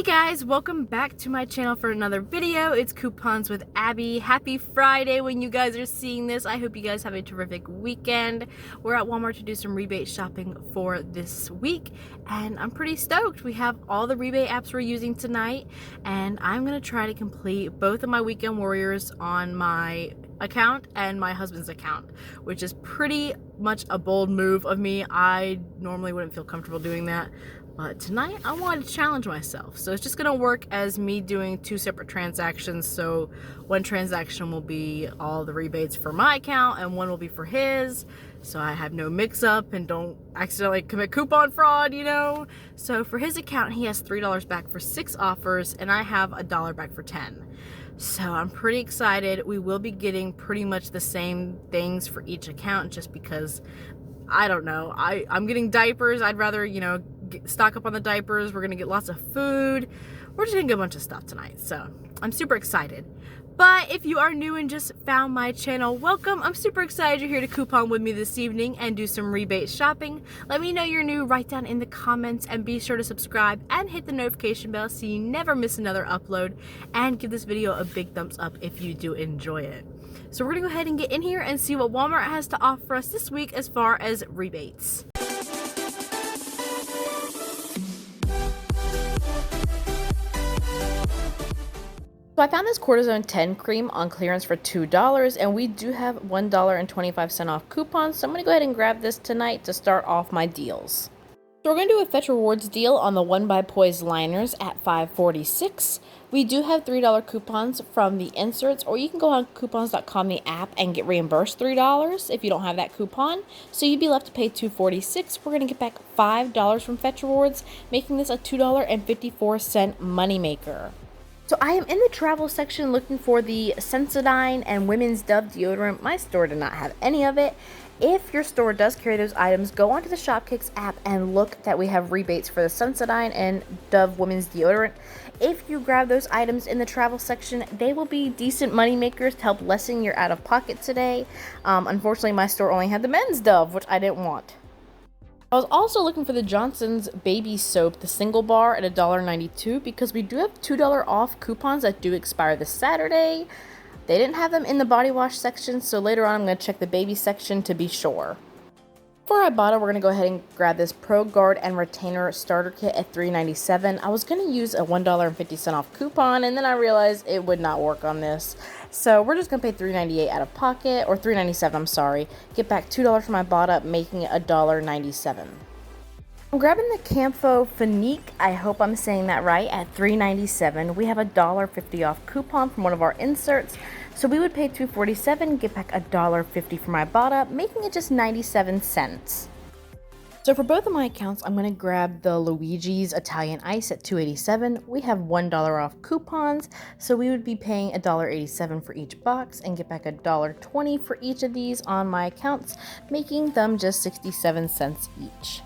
Guys, welcome back to my channel for another video. It's Coupons with Abby. Happy Friday when you guys are seeing this. I hope you guys have a terrific weekend. We're at Walmart to do some rebate shopping for this week and I'm pretty stoked. We have all the rebate apps we're using tonight and I'm gonna try to complete both of my weekend warriors on my account and my husband's account, which is pretty much a bold move of me. I normally wouldn't feel comfortable doing that. But tonight I wanted to challenge myself. So it's just gonna work as me doing two separate transactions. So one transaction will be all the rebates for my account and one will be for his. So I have no mix up and don't accidentally commit coupon fraud, you know? So for his account, he has $3 back for 6 offers and I have $1 back for 10. So I'm pretty excited. We will be getting pretty much the same things for each account just because, I don't know, I'm getting diapers. I'd rather, you know, stock up on the diapers. We're gonna get lots of food. We're just gonna get a bunch of stuff tonight, so I'm super excited. But if you are new and just found my channel, welcome. I'm super excited you're here to coupon with me this evening and do some rebate shopping. Let me know you're new, write down in the comments, and be sure to subscribe and hit the notification bell so you never miss another upload, and give this video a big thumbs up if you do enjoy it. So we're gonna go ahead and get in here and see what Walmart has to offer us this week as far as rebates. So I found this cortisone 10 cream on clearance for $2 and we do have $1.25 off coupons. So I'm going to go ahead and grab this tonight to start off my deals. So we're going to do a Fetch Rewards deal on the One by Poise liners at $5.46. We do have $3 coupons from the inserts, or you can go on coupons.com, the app, and get reimbursed $3 if you don't have that coupon. So you'd be left to pay $2.46. We're going to get back $5 from Fetch Rewards, making this a $2.54 moneymaker. So I am in the travel section looking for the Sensodyne and Women's Dove deodorant. My store did not have any of it. If your store does carry those items, go onto the Shopkicks app and look that we have rebates for the Sensodyne and Dove Women's Deodorant. If you grab those items in the travel section, they will be decent money makers to help lessen your out-of-pocket today. Unfortunately, my store only had the men's Dove, which I didn't want. I was also looking for the Johnson's baby soap, the single bar at $1.92, because we do have $2 off coupons that do expire this Saturday. They didn't have them in the body wash section, so later on I'm going to check the baby section to be sure. For Ibotta, we're going to go ahead and grab this Pro Guard and Retainer Starter Kit at $3.97. I was going to use a $1.50 off coupon, and then I realized it would not work on this. So we're just going to pay $3.98 out of pocket, or $3.97, I'm sorry. Get back $2 from Ibotta, making it $1.97. I'm grabbing the Camfo Finique, I hope I'm saying that right, at $3.97. We have a $1.50 off coupon from one of our inserts. So we would pay $2.47, get back $1.50 from Ibotta, making it just 97 cents. So for both of my accounts, I'm going to grab the Luigi's Italian Ice at $2.87. We have $1 off coupons, so we would be paying $1.87 for each box and get back $1.20 for each of these on my accounts, making them just 67 cents each.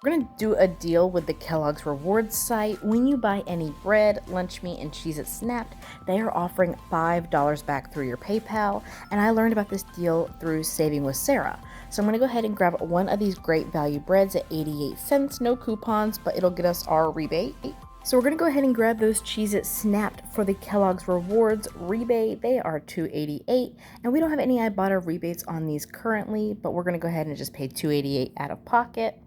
We're going to do a deal with the Kellogg's Rewards site. When you buy any bread, lunch meat, and Cheez-It Snapped, they are offering $5 back through your PayPal, and I learned about this deal through Saving with Sarah. So I'm going to go ahead and grab one of these great value breads at 88 cents, no coupons, but it'll get us our rebate. So we're going to go ahead and grab those Cheez-It Snapped for the Kellogg's Rewards rebate. They are $2.88, and we don't have any Ibotta rebates on these currently, but we're going to go ahead and just pay $2.88 out of pocket.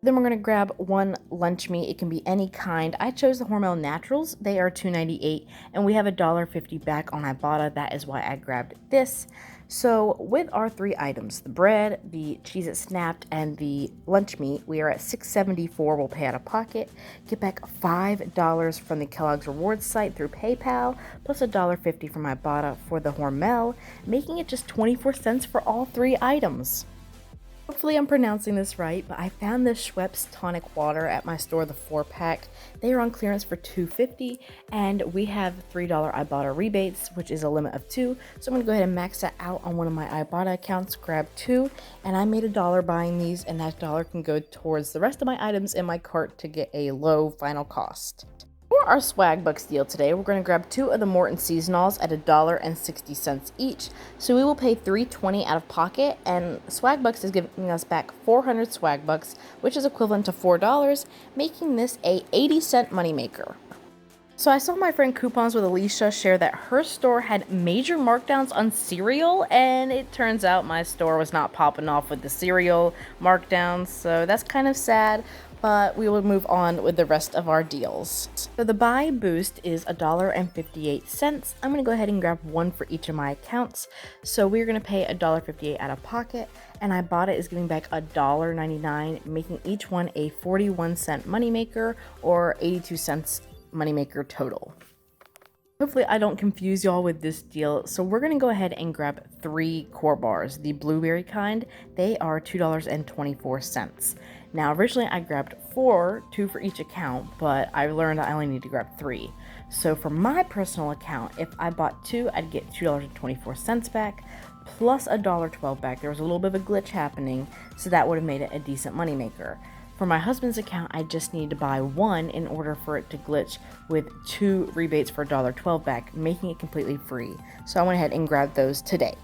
Then we're going to grab one lunch meat. It can be any kind. I chose the Hormel Naturals. They are $2.98, and we have $1.50 back on Ibotta. That is why I grabbed this. So with our 3 items, the bread, the Cheez-It Snapped, and the lunch meat, we are at $6.74. We'll pay out of pocket. Get back $5 from the Kellogg's Rewards site through PayPal, plus $1.50 from Ibotta for the Hormel, making it just 24 cents for all 3 items. Hopefully I'm pronouncing this right, but I found this Schweppes tonic water at my store, the 4-pack. They are on clearance for $2.50, and we have $3 Ibotta rebates, which is a limit of 2. So I'm going to go ahead and max that out on one of my Ibotta accounts, grab 2, and I made $1 buying these, and that dollar can go towards the rest of my items in my cart to get a low final cost. For our Swagbucks deal today, we're going to grab 2 of the Morton Seasonals at $1.60 each. So we will pay $3.20 out of pocket, and Swagbucks is giving us back 400 Swagbucks, which is equivalent to $4, making this a 80-cent moneymaker. So I saw my friend Coupons with Alicia share that her store had major markdowns on cereal, and it turns out my store was not popping off with the cereal markdowns, so that's kind of sad, but we will move on with the rest of our deals. So the buy boost is $1.58. I'm going to go ahead and grab one for each of my accounts. So we're going to pay $1.58 out of pocket, and Ibotta is giving back $1.99, making each one a 41-cent moneymaker or 82 cents moneymaker total. Hopefully I don't confuse y'all with this deal. So we're going to go ahead and grab 3 core bars, the blueberry kind. They are $2.24. Now originally I grabbed 4, 2 for each account, but I learned I only need to grab 3. So for my personal account, if I bought 2, I'd get $2.24 back plus $1.12 back. There was a little bit of a glitch happening, so that would have made it a decent moneymaker. For my husband's account, I just need to buy 1 in order for it to glitch with 2 rebates for $1.12 back, making it completely free. So I went ahead and grabbed those today.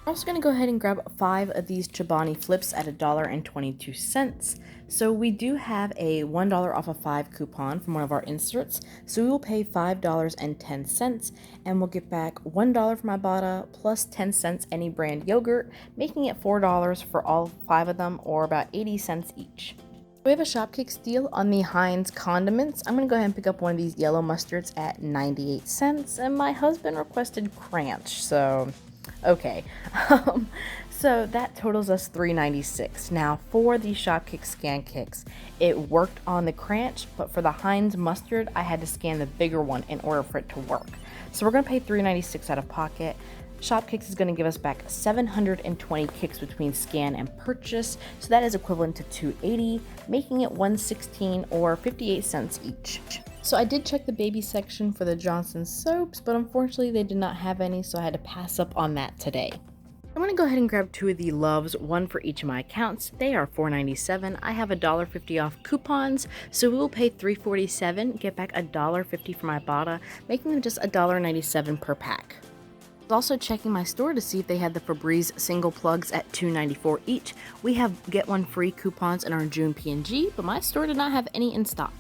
I'm also going to go ahead and grab 5 of these Chobani flips at $1.22. So we do have a $1 off of 5 coupon from one of our inserts. So we will pay $5.10 and we'll get back $1 from Ibotta plus 10 cents any brand yogurt, making it $4 for all 5 of them, or about 80 cents each. We have a Shopkicks deal on the Heinz condiments. I'm going to go ahead and pick up one of these yellow mustards at 98 cents, and my husband requested Cranch, so okay. So that totals us $3.96. Now for the Shopkicks Scan Kicks, it worked on the Cranch, but for the Heinz mustard, I had to scan the bigger one in order for it to work. So we're going to pay $3.96 out of pocket. Shopkicks is going to give us back 720 kicks between scan and purchase, so that is equivalent to $2.80, making it $1.16 or 58 cents each. So I did check the baby section for the Johnson soaps, but unfortunately they did not have any, so I had to pass up on that today. I'm going to go ahead and grab 2 of the Loves, one for each of my accounts. They are $4.97. I have $1.50 off coupons, so we will pay $3.47, get back $1.50 from Ibotta, making them just $1.97 per pack. I was also checking my store to see if they had the Febreze single plugs at $2.94 each. We have get one free coupons in our June P&G, but my store did not have any in stock.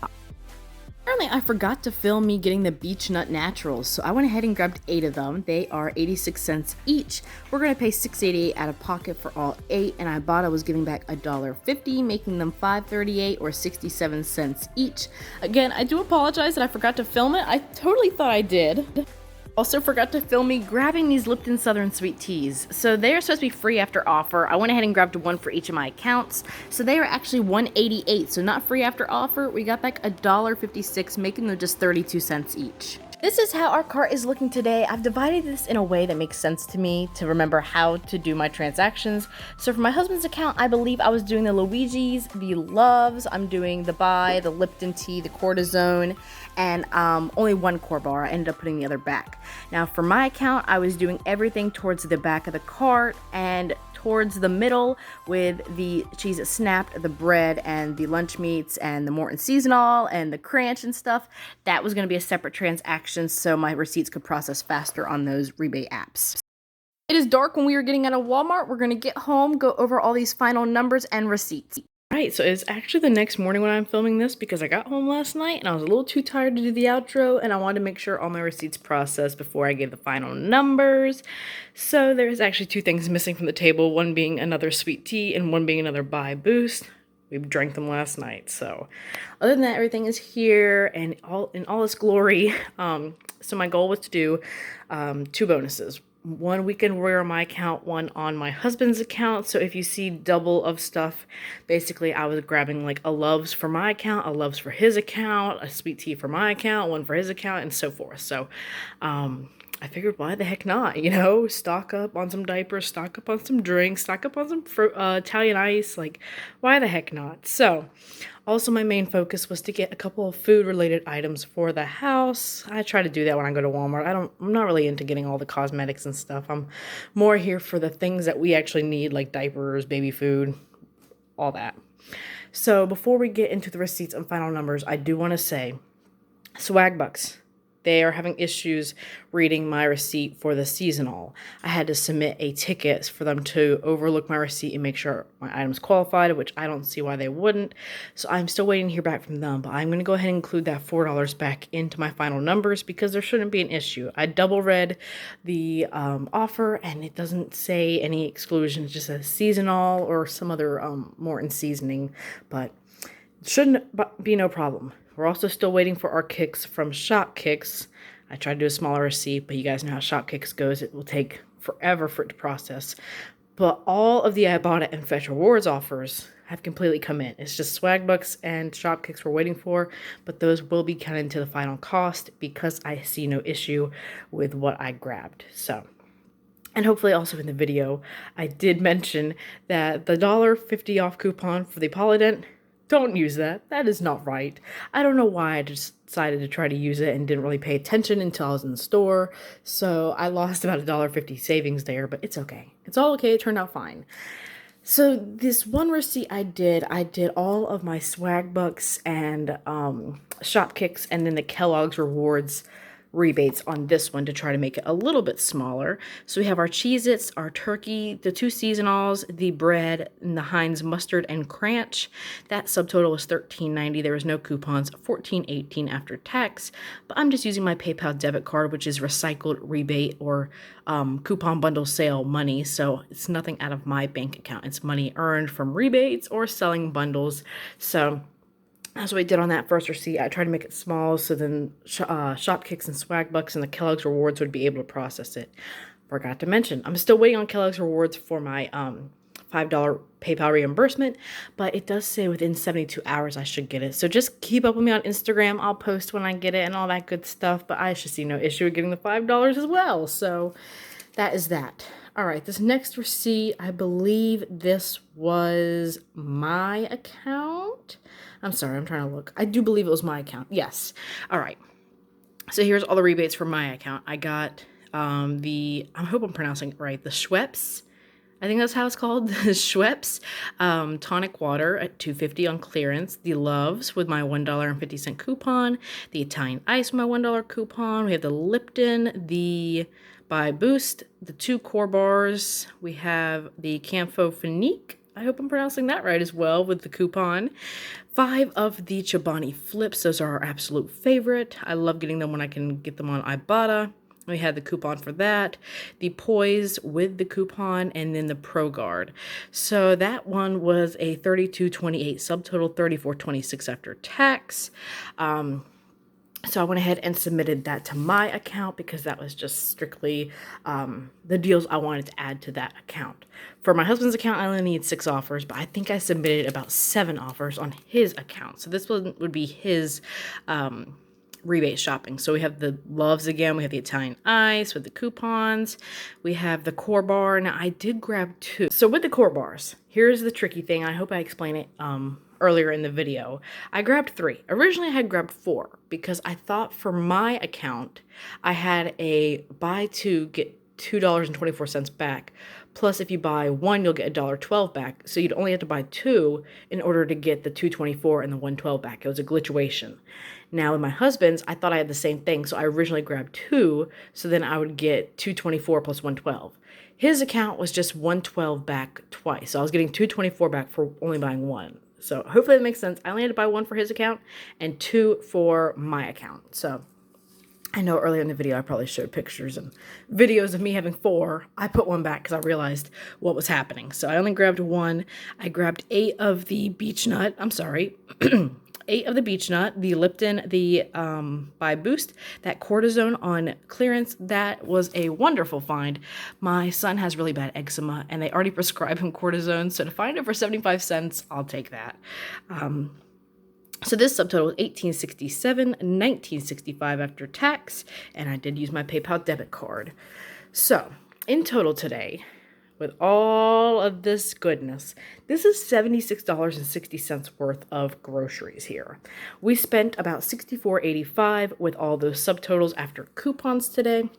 Apparently I forgot to film me getting the Beech Nut Naturals, so I went ahead and grabbed 8 of them. They are 86 cents each. We're going to pay $6.88 out of pocket for all 8, and Ibotta was giving back $1.50, making them $5.38 or 67 cents each. Again, I do apologize that I forgot to film it. I totally thought I did. Also forgot to film me grabbing these Lipton Southern Sweet Teas. So they are supposed to be free after offer. I went ahead and grabbed 1 for each of my accounts. So they are actually $1.88, so not free after offer. We got back $1.56, making them just 32 cents each. This is how our cart is looking today. I've divided this in a way that makes sense to me to remember how to do my transactions. So for my husband's account, I believe I was doing the Luigi's, the Loves, I'm doing the Buy, the Lipton Tea, the Cortisone, and only 1 core bar. I ended up putting the other back. Now for my account, I was doing everything towards the back of the cart and towards the middle with the cheese that snapped, the bread, and the lunch meats, and the Morton Seasonal, and the Cranch and stuff. That was going to be a separate transaction so my receipts could process faster on those rebate apps. It is dark when we are getting out of Walmart. We're going to get home, go over all these final numbers and receipts. Right, so it's actually the next morning when I'm filming this because I got home last night and I was a little too tired to do the outro, and I wanted to make sure all my receipts processed before I gave the final numbers. So there's actually 2 things missing from the table, one being another sweet tea and one being another buy boost. We drank them last night. So other than that, everything is here and in all its glory. So my goal was to do 2 bonuses. 1 weekend warrior on my account, 1 on my husband's account. So if you see double of stuff, basically I was grabbing like a Loves for my account, a Loves for his account, a sweet tea for my account, 1 for his account, and so forth. So I figured, why the heck not, you know, stock up on some diapers, stock up on some drinks, stock up on some Italian ice, like, why the heck not? So also my main focus was to get a couple of food related items for the house. I try to do that when I go to Walmart. I'm not really into getting all the cosmetics and stuff. I'm more here for the things that we actually need, like diapers, baby food, all that. So before we get into the receipts and final numbers, I do want to say, Swagbucks, they are having issues reading my receipt for the seasonal. I had to submit a ticket for them to overlook my receipt and make sure my item's qualified, which I don't see why they wouldn't. So I'm still waiting to hear back from them, but I'm going to go ahead and include that $4 back into my final numbers because there shouldn't be an issue. I double read the offer and it doesn't say any exclusions, it just says seasonal or some other more in seasoning, but it shouldn't be no problem. We're also still waiting for our kicks from Shopkicks. I tried to do a smaller receipt, but you guys know how Shopkicks goes. It will take forever for it to process. But all of the Ibotta and Fetch Rewards offers have completely come in. It's just Swagbucks and Shopkicks we're waiting for, but those will be counted into the final cost because I see no issue with what I grabbed. So, and hopefully also in the video, I did mention that the $1.50 off coupon for the Polydent, don't use that. That is not right. I don't know why I just decided to try to use it and didn't really pay attention until I was in the store. So I lost about $1.50 savings there, but it's okay. It's all okay. It turned out fine. So this one receipt I did all of my Swagbucks and Shopkicks and then the Kellogg's Rewards rebates on this one to try to make it a little bit smaller. So we have our Cheez-Its, our turkey, the 2 seasonals, the bread, and the Heinz mustard and cranch. That subtotal was $13.90. There was no coupons, $14.18 after tax. But I'm just using my PayPal debit card, which is recycled rebate or coupon bundle sale money. So it's nothing out of my bank account. It's money earned from rebates or selling bundles. So that's what I did on that first receipt. I tried to make it small so then Shopkicks and Swagbucks and the Kellogg's Rewards would be able to process it. Forgot to mention, I'm still waiting on Kellogg's Rewards for my $5 PayPal reimbursement, but it does say within 72 hours I should get it. So just keep up with me on Instagram. I'll post when I get it and all that good stuff, but I should see no issue with getting the $5 as well. So that is that. All right, this next receipt, I believe this was my account. I'm sorry, I'm trying to look. I do believe it was my account. Yes. All right. So here's all the rebates for my account. I got I hope I'm pronouncing it right, the Schweppes. I think that's how it's called, the Schweppes tonic water at $2.50 on clearance. The Loves with my $1.50 coupon. The Italian Ice with my $1 coupon. We have the Lipton, the By Boost, the 2 core bars. We have the Camphor Finique. I hope I'm pronouncing that right as well with the coupon. 5 of the Chobani Flips. Those are our absolute favorite. I love getting them when I can get them on Ibotta. We had the coupon for that. The Poise with the coupon, and then the Pro Guard. So that one was a $32.28 subtotal, $34.26 after tax. So I went ahead and submitted that to my account because that was just strictly the deals I wanted to add to that account. For my husband's account, I only need 6 offers, but I think I submitted about 7 offers on his account. So this one would be his rebate shopping. So we have the Loves again. We have the Italian Ice with the coupons. We have the core bar. Now I did grab 2. So with the core bars, here's the tricky thing. I hope I explain it earlier in the video. I grabbed 3. Originally I had grabbed 4 because I thought for my account I had a buy 2 get $2.24 back. Plus if you buy 1 you'll get $1.12 back. So you'd only have to buy 2 in order to get the $2.24 and the $1.12 back. It was a glitchuation. Now with my husband's, I thought I had the same thing. So I originally grabbed 2, so then I would get $2.24 plus $1.12. His account was just $1.12 back twice. So I was getting $2.24 back for only buying 1. So hopefully that makes sense. I only had to buy 1 for his account and 2 for my account. So I know earlier in the video I probably showed pictures and videos of me having 4. I put 1 back because I realized what was happening. So I only grabbed 1. I grabbed 8 of the Beech Nut. I'm sorry. 8 of the Beech Nut, the Lipton, the By Boost, that cortisone on clearance. That was a wonderful find. My son has really bad eczema, and they already prescribe him cortisone, so to find it for 75 cents, I'll take that. So this subtotal was $18.67, $19.65 after tax, and I did use my PayPal debit card. So in total today, with all of this goodness, this is $76.60 worth of groceries here. We spent about $64.85 with all those subtotals after coupons today.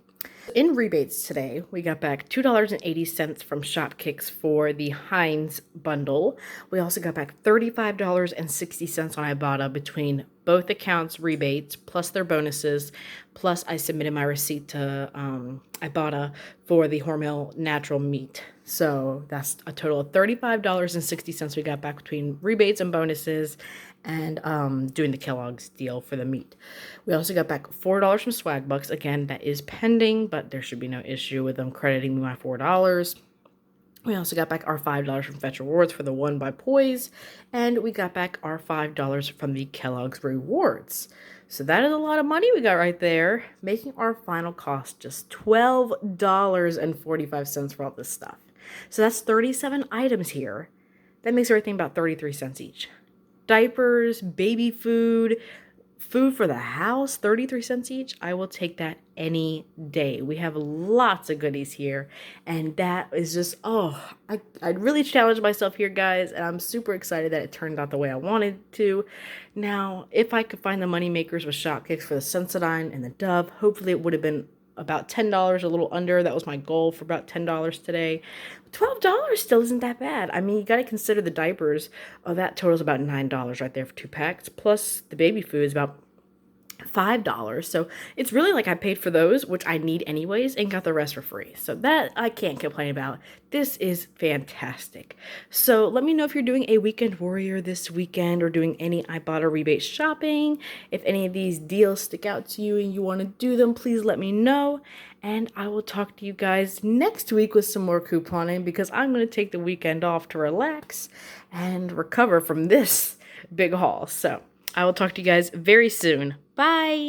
In rebates today, we got back $2.80 from Shopkicks for the Heinz bundle. We also got back $35.60 on Ibotta between both accounts rebates, plus their bonuses, plus I submitted my receipt to Ibotta for the Hormel natural meat. So that's a total of $35.60 we got back between rebates and bonuses and doing the Kellogg's deal for the meat. We also got back $4 from Swagbucks. Again, that is pending, but there should be no issue with them crediting me my $4. We also got back our $5 from Fetch Rewards for the One by Poise, and we got back our $5 from the Kellogg's Rewards. So that is a lot of money we got right there, making our final cost just $12.45 for all this stuff. So that's 37 items here. That makes everything about 33 cents each. Diapers, baby food, food for the house, 33 cents each. I will take that any day. We have lots of goodies here, and that is just, I really challenged myself here, guys, and I'm super excited that it turned out the way I wanted to. Now, if I could find the money makers with Shopkicks for the Sensodyne and the Dove, hopefully it would have been about $10, a little under. That was my goal for about $10 today. $12 still isn't that bad. I mean, you got to consider the diapers. Oh, that totals about $9 right there for 2 packs. Plus the baby food is about $5. So it's really like I paid for those, which I need anyways, and got the rest for free. So that I can't complain about. This is fantastic. So let me know if you're doing a weekend warrior this weekend or doing any Ibotta rebate shopping. If any of these deals stick out to you and you want to do them, please let me know. And I will talk to you guys next week with some more couponing because I'm going to take the weekend off to relax and recover from this big haul. So I will talk to you guys very soon. Bye.